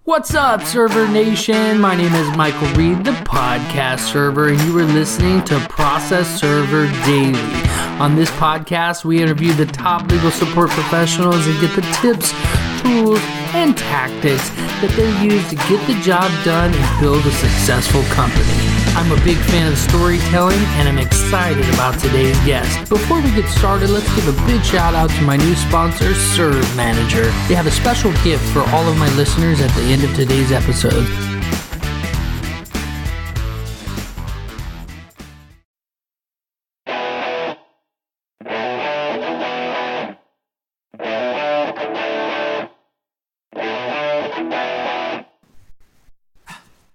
What's up, Server Nation? My name is Michael Reed, the podcast server, and you are listening to Process Server Daily. On this podcast, we interview the top legal support professionals and get the tips, tools, and tactics that they use to get the job done and build a successful company. I'm a big fan of storytelling, and I'm excited about today's guest. Before we get started, let's give a big shout out to my new sponsor, Serve Manager. They have a special gift for all of my listeners at the end of today's episode.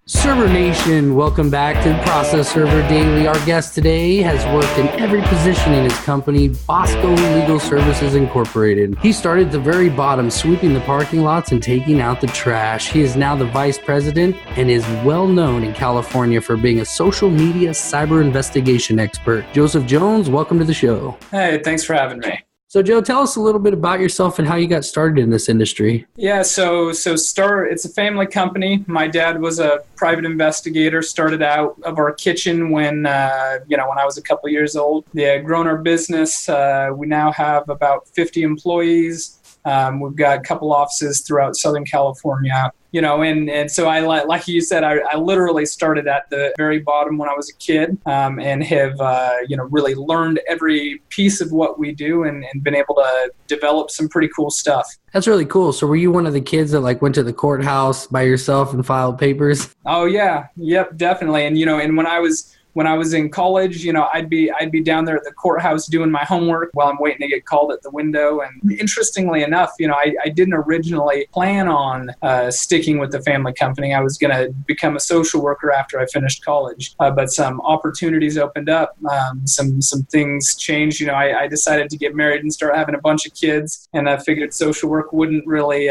Server Nation, welcome back to Process Server Daily. Our guest today has worked in every position in his company, Bosco Legal Services Incorporated. He started at the very bottom, sweeping the parking lots and taking out the trash. He is now the vice president and is well known in California for being a social media cyber investigation expert. Joseph Jones, welcome to the show. Hey, thanks for having me. So, Joe, tell us a little bit about yourself and how you got started in this industry. Yeah, it's a family company. My dad was a private investigator, started out of our kitchen when I was a couple years old. Yeah, grown our business. We now have about 50 employees. We've got a couple offices throughout Southern California. And so I, like you said, I literally started at the very bottom when I was a kid, and have, really learned every piece of what we do and been able to develop some pretty cool stuff. That's really cool. So were you one of the kids that went to the courthouse by yourself and filed papers? Oh yeah. Yep, definitely. And, and when I was in college, I'd be down there at the courthouse doing my homework while I'm waiting to get called at the window. And interestingly enough, I didn't originally plan on sticking with the family company. I was going to become a social worker after I finished college, but some opportunities opened up. Some things changed. I decided to get married and start having a bunch of kids, and I figured social work wouldn't really,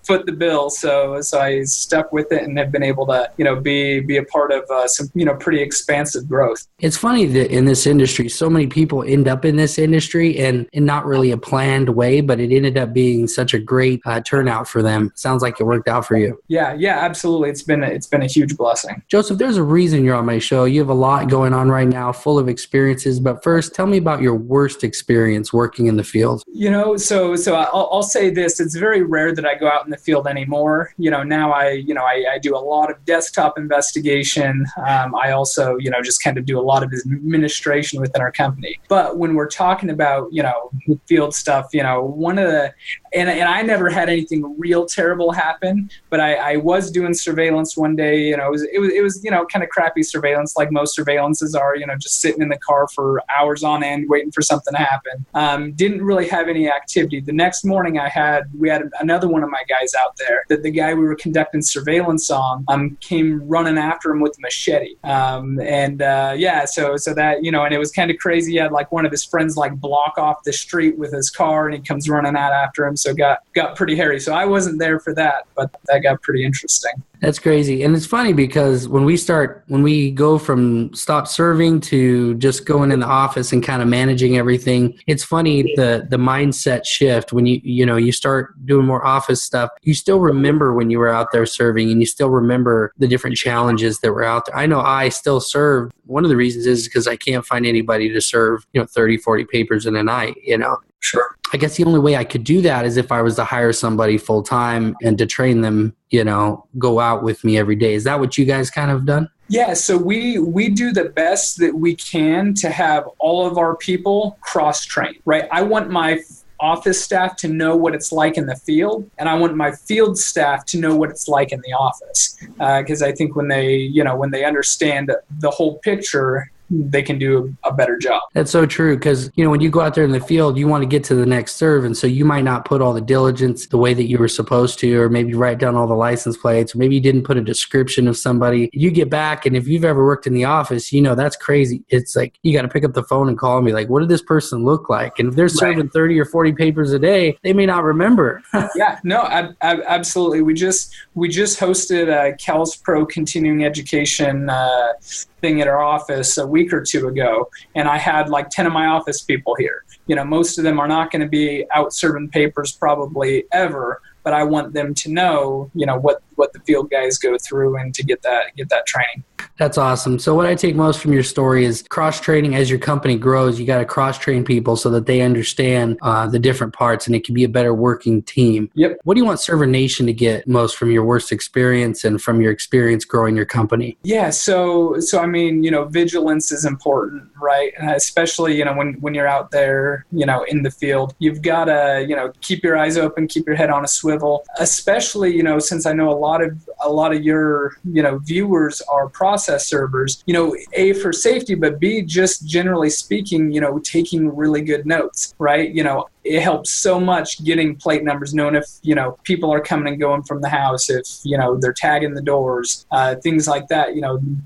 foot the bill. So I stuck with it and have been able to, be a part of some, pretty expansive growth. It's funny that in this industry, so many people end up in this industry and in not really a planned way, but it ended up being such a great turnout for them. Sounds like it worked out for you. Yeah, absolutely. It's been a huge blessing. Joseph, there's a reason you're on my show. You have a lot going on right now, full of experiences. But first, tell me about your worst experience working in the field. So I'll say this: it's very rare that I go out in the field anymore. Now I do a lot of desktop investigation. I also just kind of do a lot of administration within our company. But when we're talking about, field stuff, one of the, and I never had anything real terrible happen, but I was doing surveillance one day, it was kind of crappy surveillance, like most surveillances are, just sitting in the car for hours on end, waiting for something to happen. Didn't really have any activity. The next morning we had another one of my guys out there that the guy we were conducting surveillance on, came running after him with a machete. So that, and it was kind of crazy. He had one of his friends block off the street with his car, and he comes running out after him. So it got pretty hairy. So I wasn't there for that, but that got pretty interesting. That's crazy. And it's funny because when we go from stop serving to just going in the office and kind of managing everything, it's funny the mindset shift when you start doing more office stuff. You still remember when you were out there serving, and you still remember the different challenges that were out there. I know I still serve. One of the reasons is because I can't find anybody to serve 30, 40 papers in a night, Sure. I guess the only way I could do that is if I was to hire somebody full time and to train them, go out with me every day. Is that what you guys kind of done? Yeah, so we do the best that we can to have all of our people cross-trained, right? I want my office staff to know what it's like in the field, and I want my field staff to know what it's like in the office. Because I think when they understand the whole picture, they can do a better job. That's so true because, when you go out there in the field, you want to get to the next serve. And so you might not put all the diligence the way that you were supposed to, or maybe write down all the license plates, or maybe you didn't put a description of somebody. You get back, and if you've ever worked in the office, that's crazy. It's like you got to pick up the phone and call and be like, what did this person look like? And if they're serving 30 or 40 papers a day, they may not remember. Yeah, no, absolutely. We just hosted a CALS Pro continuing education thing at our office a week or two ago, and I had 10 of my office people here. Most of them are not going to be out serving papers probably ever, but I want them to know, what the field guys go through and to get that training. That's awesome. So what I take most from your story is cross-training. As your company grows, you got to cross-train people so that they understand the different parts, and it can be a better working team. Yep. What do you want Server Nation to get most from your worst experience and from your experience growing your company? Yeah. So I mean, vigilance is important, right? Especially, when you're out there, in the field, you've got to, keep your eyes open, keep your head on a swivel, especially, since I know a lot of your, viewers are process servers, A, for safety, but B, just generally speaking, taking really good notes, right? It helps so much getting plate numbers, knowing if, people are coming and going from the house, if, they're tagging the doors, things like that,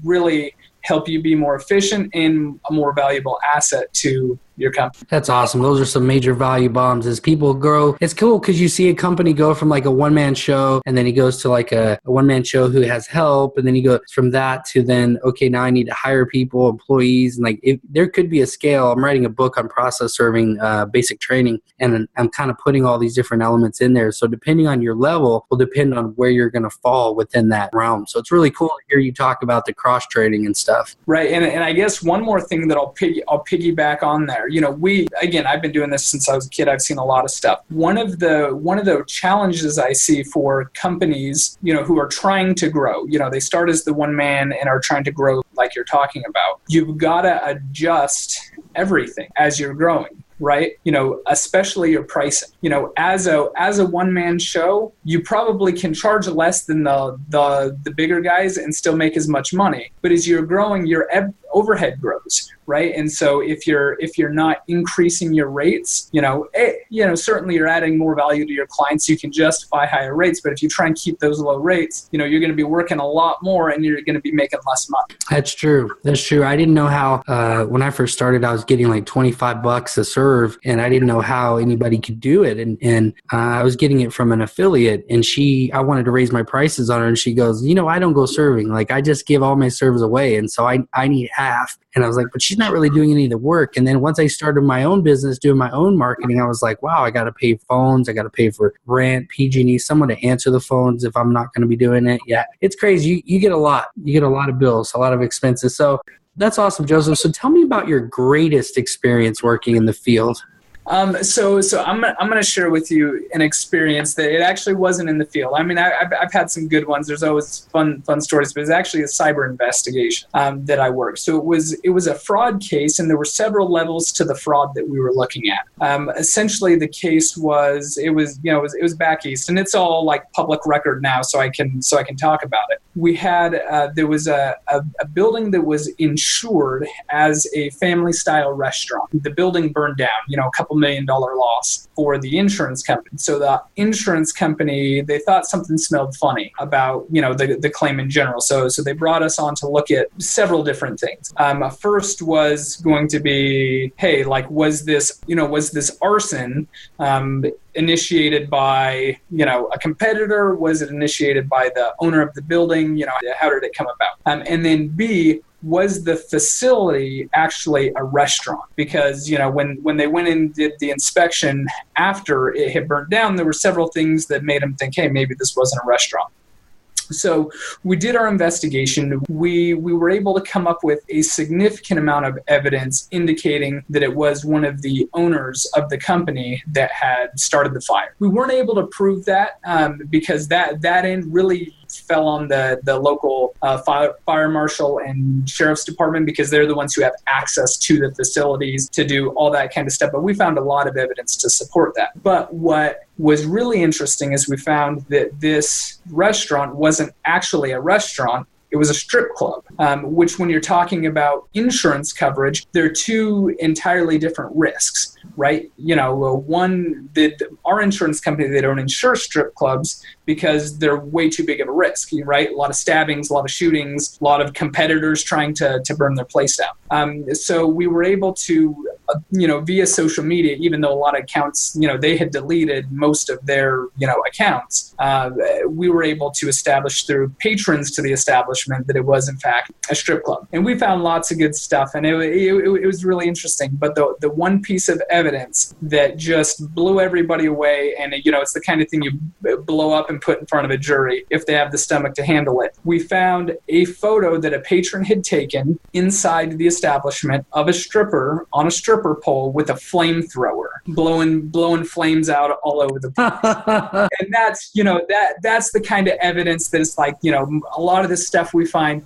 really help you be more efficient and a more valuable asset to your company. That's awesome. Those are some major value bombs. As people grow, it's cool because you see a company go from like a one-man show, and then he goes to like a one-man show who has help, and then he goes from that to then, okay, now I need to hire people, employees, and like there could be a scale. I'm writing a book on process serving basic training, and I'm kind of putting all these different elements in there. So depending on your level will depend on where you're going to fall within that realm. So it's really cool to hear you talk about the cross-training and stuff. Right. And I guess one more thing that I'll piggyback on there. I've been doing this since I was a kid. I've seen a lot of stuff. One of the challenges I see for companies, who are trying to grow, they start as the one man and are trying to grow like you're talking about. You've got to adjust everything as you're growing. Right? Especially your pricing. As a one-man show, you probably can charge less than the bigger guys and still make as much money. But as you're growing, your overhead grows, right? And so if you're not increasing your rates, certainly you're adding more value to your clients. You can justify higher rates, but if you try and keep those low rates, you're going to be working a lot more and you're going to be making less money. That's true. I didn't know how, when I first started, I was getting like $25 a serve, and I didn't know how anybody could do it. And I was getting it from an affiliate, and I wanted to raise my prices on her, and she goes, I don't go serving. Like, I just give all my serves away. And so I need half. And I was like, but she's not really doing any of the work. And then once I started my own business, doing my own marketing, I was like, wow, I got to pay phones. I got to pay for rent, PG&E, someone to answer the phones if I'm not going to be doing it. Yeah, it's crazy. You get a lot. You get a lot of bills, a lot of expenses. So that's awesome, Joseph. So tell me about your greatest experience working in the field. So I'm going to share with you an experience that it actually wasn't in the field. I mean, I've had some good ones. There's always fun stories, but it's actually a cyber investigation that I worked. So it was a fraud case, and there were several levels to the fraud that we were looking at. Essentially, the case was it was back east, and it's all like public record now, so I can talk about it. We had there was a building that was insured as a family style restaurant. The building burned down. A couple $2 million loss for the insurance company. So the insurance company, they thought something smelled funny about, the claim in general. So they brought us on to look at several different things. First was going to be, hey, like, was this arson initiated by, a competitor? Was it initiated by the owner of the building? How did it come about? And then B, was the facility actually a restaurant? Because, when they went and did the inspection after it had burnt down, there were several things that made them think, hey, maybe this wasn't a restaurant. So we did our investigation. We were able to come up with a significant amount of evidence indicating that it was one of the owners of the company that had started the fire. We weren't able to prove that because that end really fell on the local fire marshal and sheriff's department, because they're the ones who have access to the facilities to do all that kind of stuff. But we found a lot of evidence to support that. But what was really interesting is we found that this restaurant wasn't actually a restaurant. It was a strip club, which, when you're talking about insurance coverage, there are two entirely different risks, right? One, our insurance company, they don't insure strip clubs. because they're way too big of a risk, right? A lot of stabbings, a lot of shootings, a lot of competitors trying to burn their place down. So we were able to, via social media, even though a lot of accounts, they had deleted most of their, accounts, we were able to establish through patrons to the establishment that it was in fact a strip club. And we found lots of good stuff, and it was really interesting. But the one piece of evidence that just blew everybody away, and it's the kind of thing you blow up and put in front of a jury if they have the stomach to handle it. We found a photo that a patron had taken inside the establishment of a stripper on a stripper pole with a flamethrower, blowing flames out all over the place. And that's, that's the kind of evidence that it's like, a lot of this stuff we find,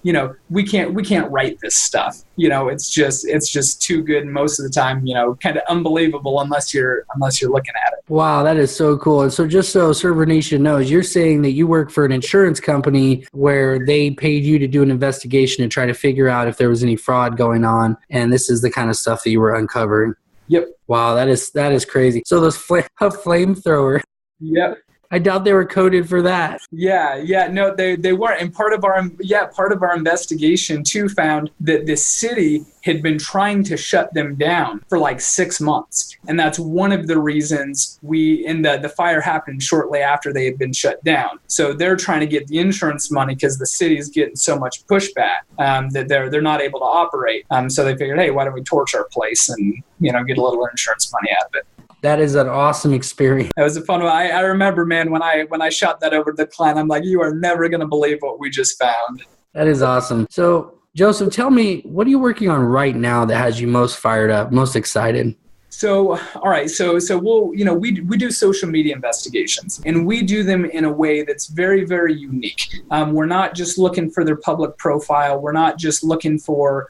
we can't write this stuff. It's just too good most of the time, kind of unbelievable unless you're looking at it. Wow, that is so cool. And so just so Server Nation knows, you're saying that you work for an insurance company where they paid you to do an investigation and try to figure out if there was any fraud going on, and this is the kind of stuff that you were uncovering. Yep. Wow, that is crazy. So those flamethrower. Yep. I doubt they were coded for that. Yeah, no, they weren't. And part of our investigation too found that the city had been trying to shut them down for like 6 months. And that's one of the reasons the fire happened shortly after they had been shut down. So they're trying to get the insurance money because the city's getting so much pushback that they're not able to operate. So they figured, hey, why don't we torch our place and, get a little insurance money out of it. That is an awesome experience. It was a fun one. I remember, man, when I shot that over to the client, I'm like, you are never going to believe what we just found. That is awesome. So, Joseph, tell me, what are you working on right now that has you most fired up, most excited? So, all right. So we'll, we do social media investigations, and we do them in a way that's very, very unique. We're not just looking for their public profile. We're not just looking for,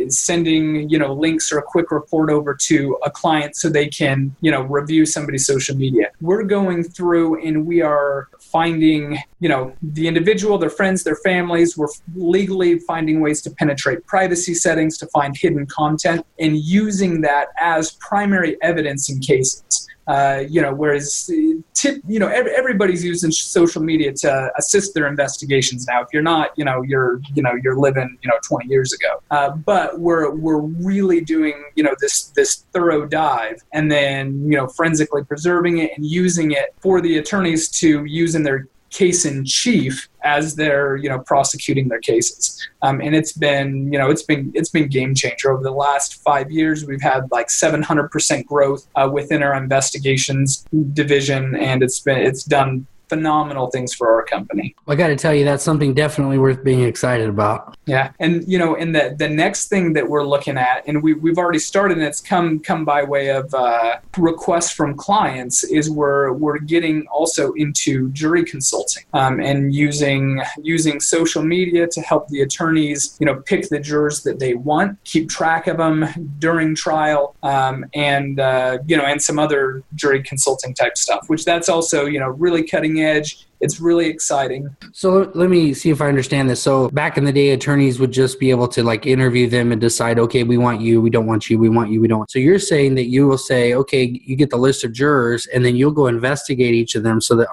sending, links or a quick report over to a client so they can, review somebody's social media. We're going through and we are finding, the individual, their friends, their families. We're legally finding ways to penetrate privacy settings, to find hidden content, and using that as primary evidence in cases. Whereas everybody's using social media to assist their investigations now. If you're not, you're living 20 years ago. But we're really doing this thorough dive, and then forensically preserving it and using it for the attorneys to use in their case in chief as they're prosecuting their cases. And it's been game changer. Over the last 5 years, we've had like 700% growth within our investigations division, and it's done phenomenal things for our company. I got to tell you, that's something definitely worth being excited about. Yeah. And, and the next thing that we're looking at, and we've already started, and it's come by way of requests from clients, is we're getting also into jury consulting and using social media to help the attorneys, pick the jurors that they want, keep track of them during trial, and some other jury consulting type stuff, which that's also, really cutting edge. It's really exciting. So let me see if I understand this. So back in the day, attorneys would just be able to interview them and decide, okay, we want you, we don't want you, we want you, we don't want. So you're saying that you will say, okay, you get the list of jurors, and then you'll go investigate each of them so that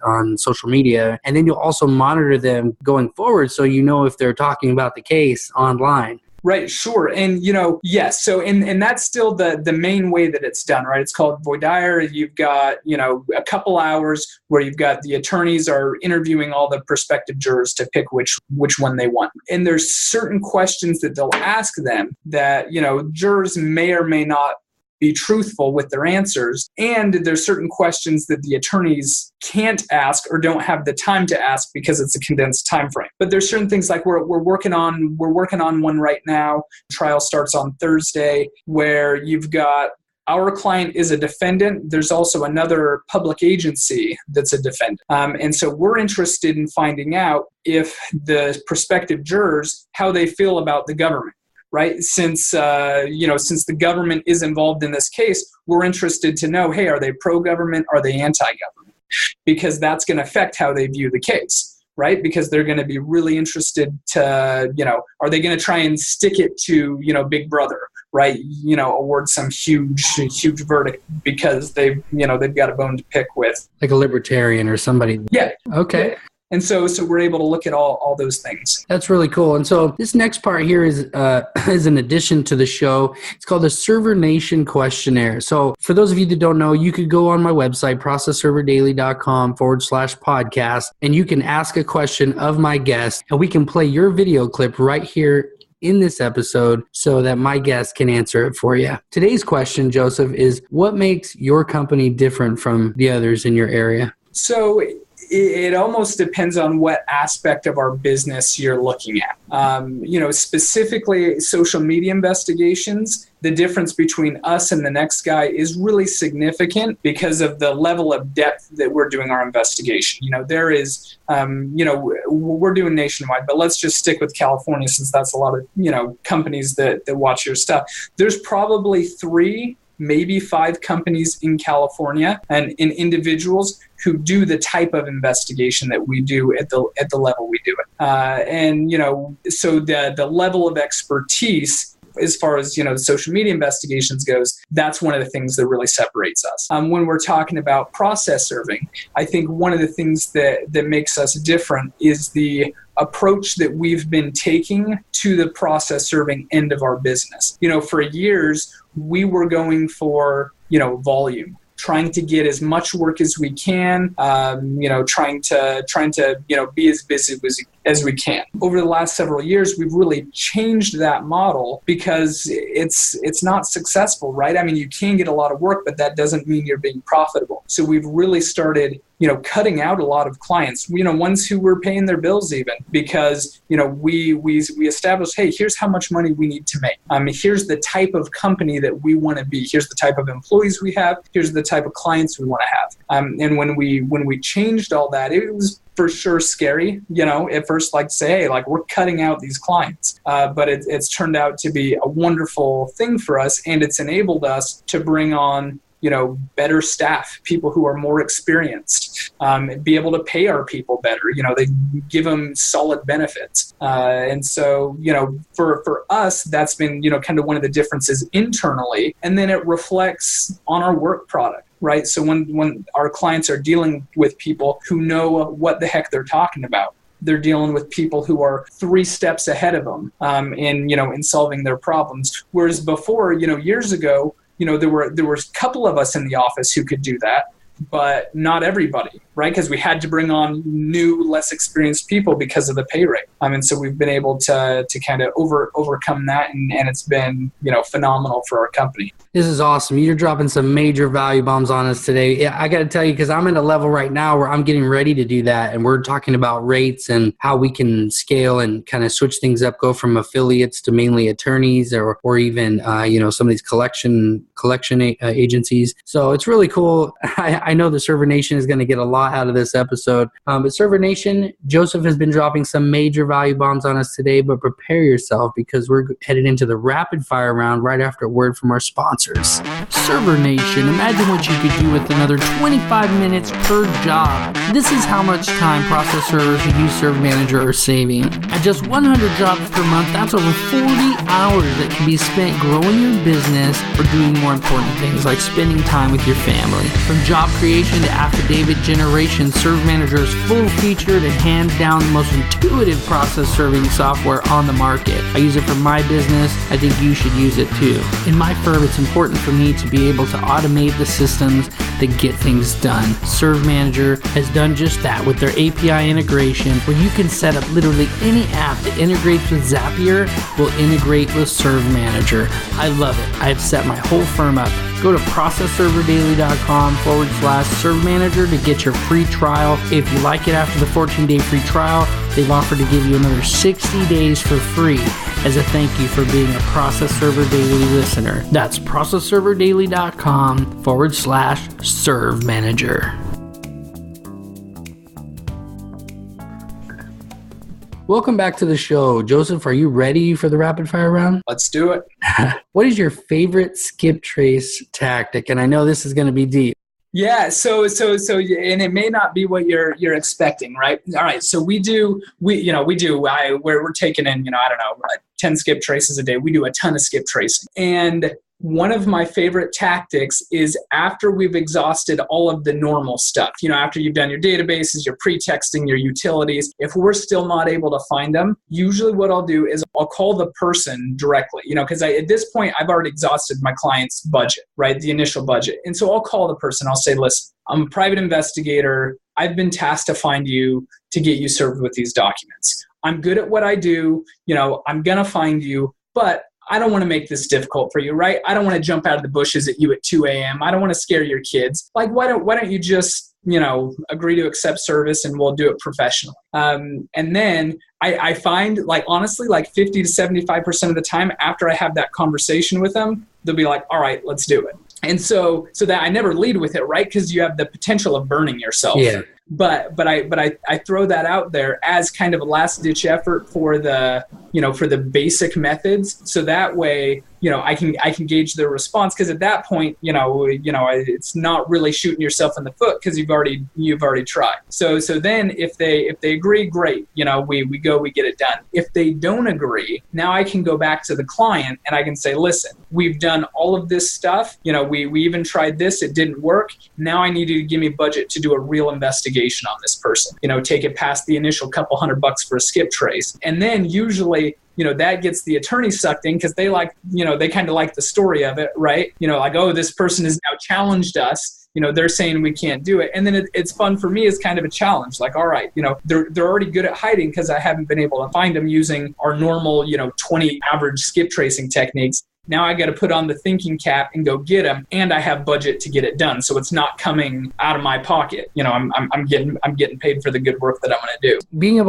on social media, and then you'll also monitor them going forward so if they're talking about the case online. Right, sure. And, yes. So, and that's still the main way that it's done, right? It's called voir dire. You've got, a couple hours where you've got the attorneys are interviewing all the prospective jurors to pick which one they want. And there's certain questions that they'll ask them that, jurors may or may not be truthful with their answers. And there's certain questions that the attorneys can't ask or don't have the time to ask because it's a condensed time frame. But there's certain things like we're working on one right now. Trial starts on Thursday, where you've got our client is a defendant. There's also another public agency that's a defendant. And so we're interested in finding out if the prospective jurors, how they feel about the government. Right? Since the government is involved in this case, we're interested to know, hey, are they pro-government? Are they anti-government? Because that's going to affect how they view the case, right? Because they're going to be really interested to, are they going to try and stick it to, Big Brother? right, award some huge verdict because they've got a bone to pick with. Like a libertarian or somebody. Yeah. Okay. Yeah. And so we're able to look at all those things. That's really cool. And so this next part here is an addition to the show. It's called the Server Nation Questionnaire. So for those of you that don't know, you could go on my website, processserverdaily.com/podcast, and you can ask a question of my guest, and we can play your video clip right here in this episode so that my guest can answer it for you. Today's question, Joseph, is what makes your company different from the others in your area? So it almost depends on what aspect of our business you're looking at. Specifically social media investigations, the difference between us and the next guy is really significant because of the level of depth that we're doing our investigation. There is, we're doing nationwide, but let's just stick with California since that's a lot of, companies that watch your stuff. There's probably 3, maybe 5 companies in California and in individuals who do the type of investigation that we do at the level we do it. So the level of expertise as far as, social media investigations goes, that's one of the things that really separates us. When we're talking about process serving, I think one of the things that makes us different is the approach that we've been taking to the process serving end of our business. For years, we were going for, volume, trying to get as much work as we can, trying to be as busy as we can. Over the last several years, we've really changed that model because it's not successful, right? I mean, you can get a lot of work, but that doesn't mean you're being profitable. So we've really started cutting out a lot of clients, ones who were paying their bills even because, we established, hey, here's how much money we need to make. Here's the type of company that we want to be. Here's the type of employees we have. Here's the type of clients we want to have. And when we changed all that, it was for sure scary, at first, say, hey, we're cutting out these clients. But it's turned out to be a wonderful thing for us. And it's enabled us to bring on better staff, people who are more experienced, be able to pay our people better. They give them solid benefits. And so, for us, that's been, kind of one of the differences internally. And then it reflects on our work product. Right. So when our clients are dealing with people who know what the heck they're talking about, they're dealing with people who are 3 steps ahead of them in solving their problems. Whereas before, years ago, there were a couple of us in the office who could do that, but not everybody, right? Because we had to bring on new, less experienced people because of the pay rate. And so we've been able to kind of overcome that, and it's been, phenomenal for our company. This is awesome. You're dropping some major value bombs on us today. Yeah, I got to tell you, because I'm at a level right now where I'm getting ready to do that, and we're talking about rates and how we can scale and kind of switch things up, go from affiliates to mainly attorneys or even, some of these collection agencies. So it's really cool. I know the Server Nation is going to get a lot out of this episode. But Server Nation, Joseph has been dropping some major value bombs on us today, but prepare yourself because we're headed into the rapid fire round right after a word from our sponsors. Server Nation, imagine what you could do with another 25 minutes per job. This is how much time process servers who use Server Manager are saving. At just 100 jobs per month, that's over 40 hours that can be spent growing your business or doing more important things like spending time with your family. From job creation to affidavit generation, Server Manager is full-featured and hands down the most intuitive process serving software on the market. I use it for my business. I think you should use it too. In my firm, it's important for me to be able to automate the systems that get things done. Server Manager has done just that with their API integration, where you can set up literally any app that integrates with Zapier will integrate with Server Manager. I love it. I have set my whole firm up. Go to processserverdaily.com/Server Manager to get your free trial. If you like it after the 14-day free trial, they've offered to give you another 60 days for free as a thank you for being a Process Server Daily listener. That's processserverdaily.com/Server Manager. Welcome back to the show. Joseph, are you ready for the rapid fire round? Let's do it. What is your favorite skip trace tactic? And I know this is going to be deep. Yeah. So, and it may not be what you're expecting, right? All right. So we're taking in, I don't know, 10 skip traces a day. We do a ton of skip tracing. And one of my favorite tactics is after we've exhausted all of the normal stuff, after you've done your databases, your pre-texting, your utilities, if we're still not able to find them, usually what I'll do is I'll call the person directly, because at this point, I've already exhausted my client's budget, right? The initial budget. And so I'll call the person. I'll say, listen, I'm a private investigator. I've been tasked to find you to get you served with these documents. I'm good at what I do. I'm going to find you, but I don't want to make this difficult for you, right? I don't want to jump out of the bushes at you at 2 a.m. I don't want to scare your kids. Like, why don't you just, agree to accept service and we'll do it professionally. And then I find, honestly, 50 to 75% of the time after I have that conversation with them, they'll be like, all right, let's do it. And so that I never lead with it, right? Because you have the potential of burning yourself. Yeah. But I throw that out there as kind of a last ditch effort for the basic methods. So that way, I can gauge their response, because at that point, it's not really shooting yourself in the foot because you've already tried. So then if they agree, great. We get it done. If they don't agree, now I can go back to the client and I can say, listen, we've done all of this stuff. We even tried this. It didn't work. Now I need you to give me budget to do a real investigation on this person. Take it past the initial couple $100 for a skip trace. And then usually, that gets the attorney sucked in because they they kind of like the story of it, right? Oh, this person has now challenged us. They're saying we can't do it. And then it's fun for me as kind of a challenge. All right, they're already good at hiding because I haven't been able to find them using our normal, 20 average skip tracing techniques. Now I got to put on the thinking cap and go get them, and I have budget to get it done. So it's not coming out of my pocket. I'm getting paid for the good work that I'm going to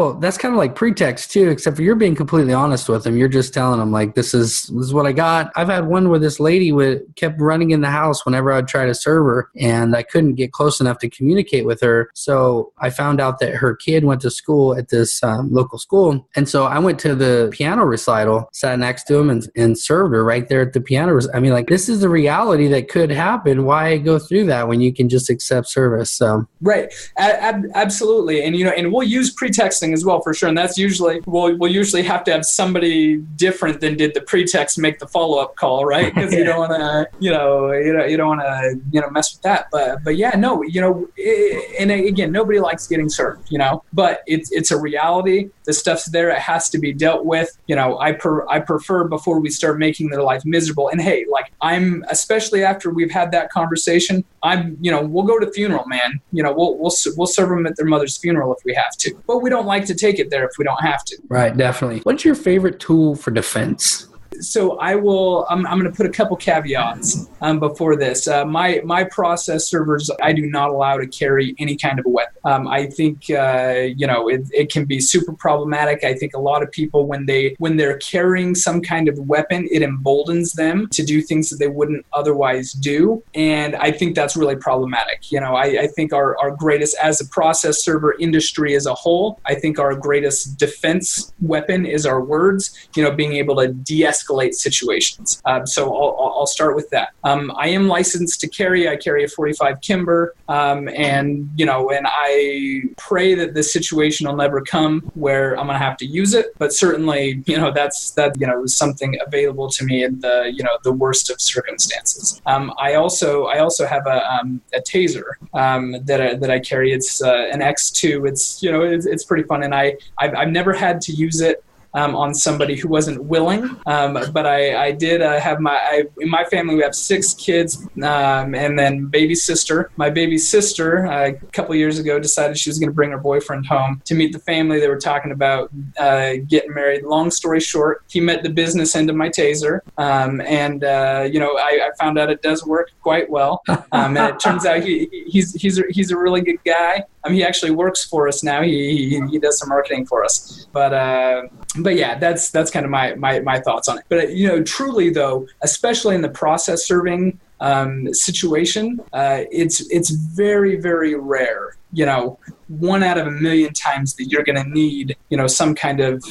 do. That's kind of like pretext too, except for you're being completely honest with them. You're just telling them this is what I got. I've had one where this lady kept running in the house whenever I'd try to serve her, and I couldn't get close enough to communicate with her. So I found out that her kid went to school at this local school, and so I went to the piano recital, sat next to him, and served her right there at the piano. This is the reality that could happen. Why go through that when you can just accept service? So right, absolutely, and we'll use pretexting as well for sure. And that's usually we'll usually have to have somebody different than did the pretext make the follow up call, right? Because you don't want to, you don't want to, mess with that. But yeah, no, and again, nobody likes getting served, but it's a reality. The stuff's there. It has to be dealt with. I prefer before we start making their life miserable. And hey, I'm, especially after we've had that conversation, we'll go to funeral, man. We'll serve them at their mother's funeral if we have to, but we don't like to take it there if we don't have to. Right. Definitely. What's your favorite tool for defense? So I'm going to put a couple caveats before this. My process servers, I do not allow to carry any kind of a weapon. I think, it can be super problematic. I think a lot of people, when they're carrying some kind of weapon, it emboldens them to do things that they wouldn't otherwise do. And I think that's really problematic. I think our greatest, as a process server industry as a whole, I think our greatest defense weapon is our words, being able to de-escalate situations. So I'll start with that. I am licensed to carry. I carry a .45 Kimber, and I pray that this situation will never come where I'm going to have to use it. But certainly, that's something available to me in the worst of circumstances. I also have a taser that I carry. It's an X2. It's pretty fun, and I've never had to use it on somebody who wasn't willing. But I did have in my family, we have 6 kids, and then baby sister. My baby sister, a couple years ago, decided she was going to bring her boyfriend home to meet the family. They were talking about getting married. Long story short, he met the business end of my taser. I found out it does work quite well. And it turns out he's a really good guy. He actually works for us now. He does some marketing for us. But yeah, that's kind of my thoughts on it. But truly though, especially in the process serving situation, it's very, very rare. 1 out of a million times that you're going to need some kind of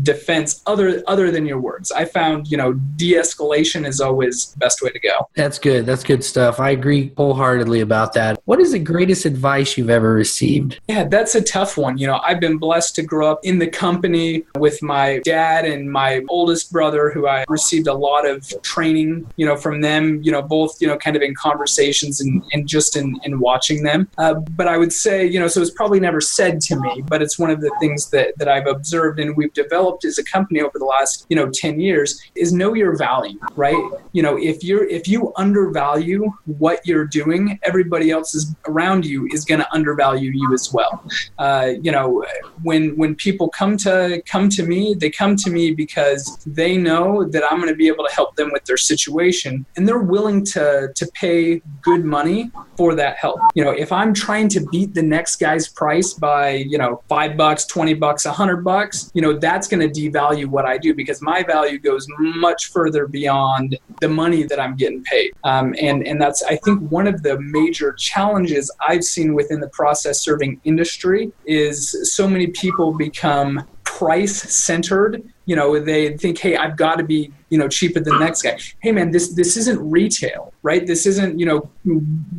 defense other than your words. I found, de-escalation is always the best way to go. That's good. That's good stuff. I agree wholeheartedly about that. What is the greatest advice you've ever received? Yeah, that's a tough one. I've been blessed to grow up in the company with my dad and my oldest brother, who I received a lot of training, from them, both, kind of in conversations and just in watching them. But I would say, so it's probably never said to me, but it's one of the things that I've observed and we've developed as a company over the last, 10 years is know your value, right? If you undervalue what you're doing, everybody else around you is going to undervalue you as well. When people come to me, they come to me because they know that I'm going to be able to help them with their situation, and they're willing to pay good money for that help. If I'm trying to beat the next guy's price by, $5, $20, $100, that's going to devalue what I do, because my value goes much further beyond the money that I'm getting paid. And that's, I think, one of the major challenges I've seen within the process serving industry is so many people become price centered. They think, hey, I've got to be, cheaper than the next guy. Hey man, this isn't retail, right? This isn't,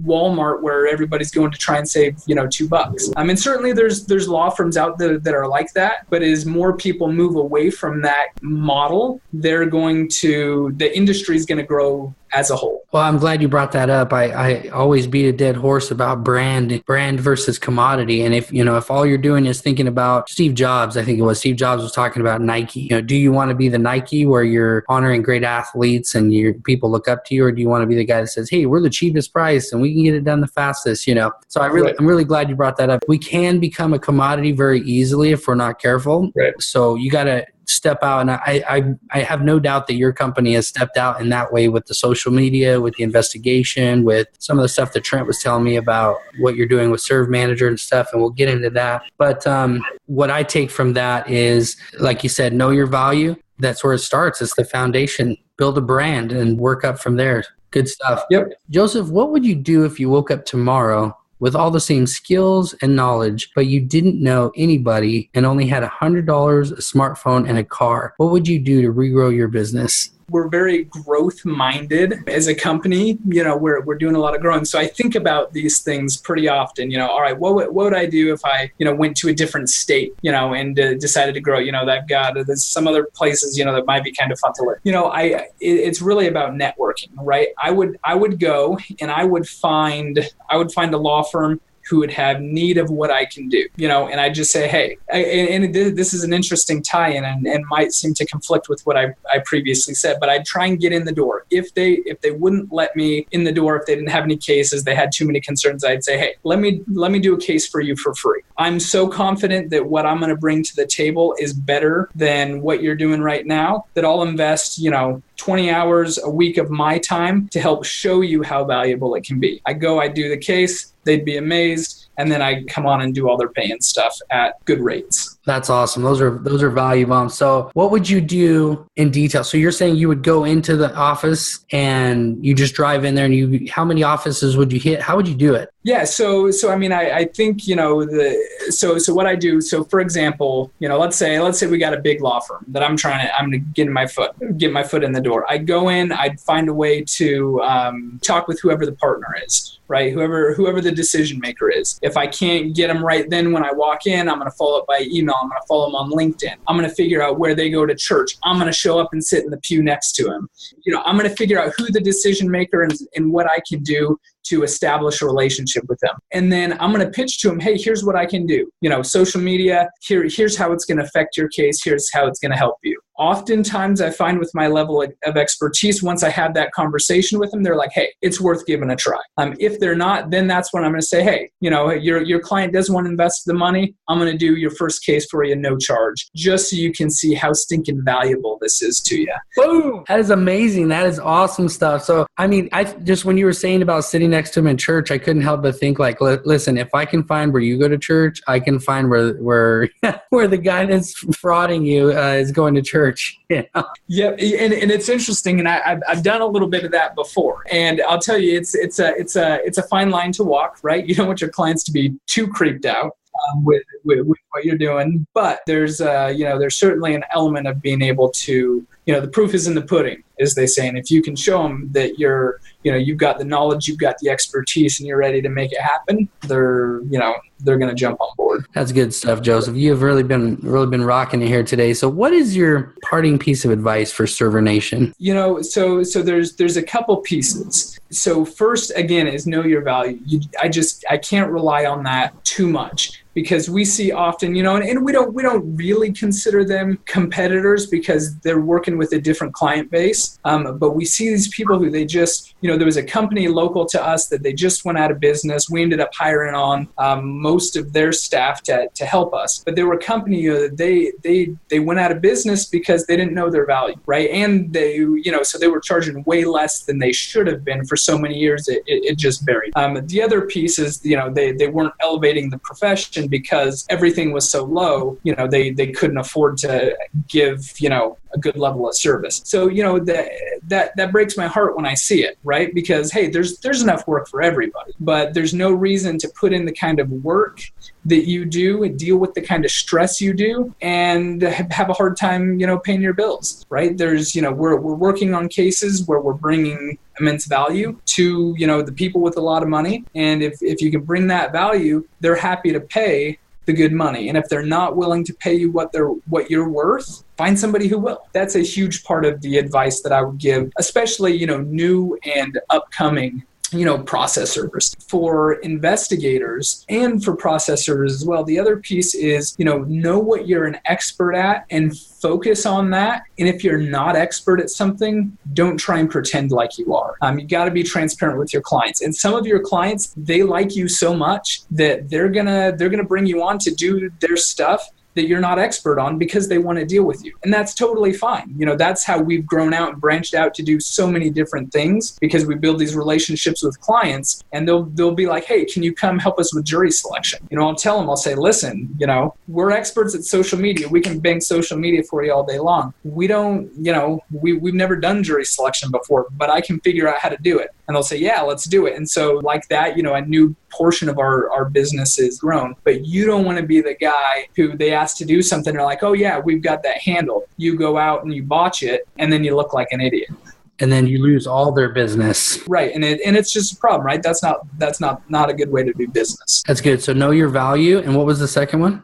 Walmart where everybody's going to try and save, $2. And certainly there's law firms out there that are like that, but as more people move away from that model, the industry is going to grow as a whole. Well, I'm glad you brought that up. I always beat a dead horse about brand versus commodity. And if all you're doing is thinking about Steve Jobs, I think it was Steve Jobs was talking about Nike. Do you want to be the Nike where you're honoring great athletes and people look up to you, or do you want to be the guy that says, hey, we're the cheapest price and we can get it done the fastest? So I'm really glad you brought that up. We can become a commodity very easily if we're not careful. Right. So you got to step out, and I have no doubt that your company has stepped out in that way with the social media, with the investigation, with some of the stuff that Trent was telling me about what you're doing with Serve Manager and stuff, and we'll get into that. But what I take from that is, like you said, know your value. That's where it starts. It's the foundation. Build a brand and work up from there. Good stuff. Yep. Joseph, what would you do if you woke up tomorrow with all the same skills and knowledge, but you didn't know anybody and only had $100, a smartphone, and a car? What would you do to regrow your business? We're very growth-minded as a company. We're doing a lot of growing. So I think about these things pretty often. All right, what would I do if I, went to a different state, and decided to grow? There's some other places, that might be kind of fun to live. It's really about networking, right? I would go and I would find a law firm who would have need of what I can do, and I just say, hey, and this is an interesting tie-in and might seem to conflict with what I previously said, but I'd try and get in the door. If they wouldn't let me in the door, if they didn't have any cases, they had too many concerns, I'd say, hey, let me do a case for you for free. I'm so confident that what I'm going to bring to the table is better than what you're doing right now, that I'll invest, 20 hours a week of my time to help show you how valuable it can be. I do the case, they'd be amazed, and then I come on and do all their paying stuff at good rates. That's awesome. Those are value bombs. So what would you do in detail? So you're saying you would go into the office and you just drive in there, and how many offices would you hit? How would you do it? Yeah. So I mean, I think, so what I do, so for example, let's say we got a big law firm that I'm to get my foot in the door. I'd go in, I'd find a way to talk with whoever the partner is, right? Whoever the decision maker is. If I can't get them right then when I walk in, I'm going to follow up by email. I'm going to follow them on LinkedIn. I'm going to figure out where they go to church. I'm going to show up and sit in the pew next to them. I'm going to figure out who the decision maker is and what I can do to establish a relationship with them. And then I'm going to pitch to them, hey, here's what I can do. Social media, here's how it's going to affect your case. Here's how it's going to help you. Oftentimes I find with my level of expertise, once I have that conversation with them, they're like, hey, it's worth giving a try. If they're not, then that's when I'm going to say, hey, your client doesn't want to invest the money. I'm going to do your first case for you, no charge, just so you can see how stinking valuable this is to you. Boom! That is amazing. That is awesome stuff. So, I mean, when you were saying about sitting next to him in church, I couldn't help but think like, listen, if I can find where you go to church, I can find where the guy that's frauding you is going to church. Yeah. Yep. And it's interesting. And I've done a little bit of that before. And I'll tell you, it's a fine line to walk, right? You don't want your clients to be too creeped out with what what you're doing, but there's certainly an element of being able to, the proof is in the pudding, as they say. And if you can show them that you've got the knowledge, you've got the expertise, and you're ready to make it happen, they're going to jump on board. That's good stuff, Joseph. You have really been rocking it here today. So what is your parting piece of advice for Server Nation? So there's a couple pieces. So first, again, is know your value. I can't rely on that too much, because we see often, and we don't really consider them competitors because they're working with a different client base. But we see these people who they just, there was a company local to us that they just went out of business. We ended up hiring on most of their staff to help us. But they were a company that they went out of business because they didn't know their value, right? And they, so they were charging way less than they should have been for so many years. It just varied. The other piece is, they weren't elevating the profession because everything was so low, they couldn't afford to give, a good level of service. So, that breaks my heart when I see it, right? Because, hey, there's enough work for everybody, but there's no reason to put in the kind of work that you do and deal with the kind of stress you do and have a hard time, paying your bills, right? There's, we're working on cases where we're bringing immense value to, the people with a lot of money. And if you can bring that value, they're happy to pay the good money. And if they're not willing to pay you what you're worth, find somebody who will. That's a huge part of the advice that I would give, especially, new and upcoming process servers. For investigators and for process servers as well, the other piece is, know what you're an expert at and focus on that. And if you're not expert at something, don't try and pretend like you are. You got to be transparent with your clients. And some of your clients, they like you so much that they're gonna bring you on to do their stuff that you're not expert on because they want to deal with you. And that's totally fine. That's how we've grown out and branched out to do so many different things, because we build these relationships with clients and they'll be like, hey, can you come help us with jury selection? I'll tell them, I'll say, listen, we're experts at social media. We can bang social media for you all day long. We don't, we've never done jury selection before, but I can figure out how to do it. And they'll say, yeah, let's do it. And so like that, a new portion of our business is grown. But you don't want to be the guy who they ask to do something. They're like, oh yeah, we've got that handled. You go out and you botch it, and then you look like an idiot. And then you lose all their business. Right. And it's just a problem, right? That's not a good way to do business. That's good. So know your value. And what was the second one?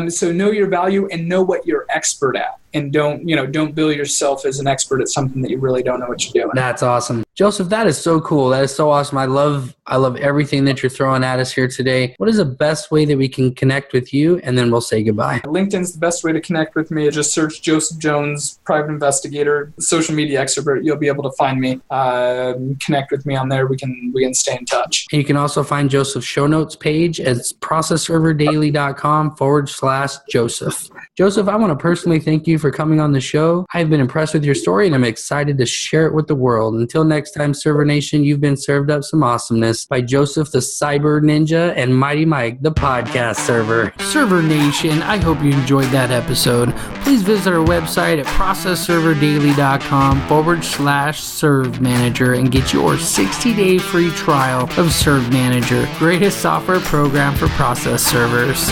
So know your value and know what you're expert at. And don't bill yourself as an expert at something that you really don't know what you're doing. That's awesome. Joseph, that is so cool. That is so awesome. I love everything that you're throwing at us here today. What is the best way that we can connect with you? And then we'll say goodbye. LinkedIn's the best way to connect with me. Just search Joseph Jones, private investigator, social media expert. You'll be able to find me. Connect with me on there. We can stay in touch. And you can also find Joseph's show notes page at processserverdaily.com/Joseph. Joseph, I want to personally thank you for coming on the show. I've been impressed with your story, and I'm excited to share it with the world. Until next time, Server Nation, you've been served up some awesomeness by Joseph the Cyber Ninja and Mighty Mike, the podcast server. Server Nation, I hope you enjoyed that episode. Please visit our website at processserverdaily.com/Serve Manager and get your 60-day free trial of Serve Manager, greatest software program for process servers.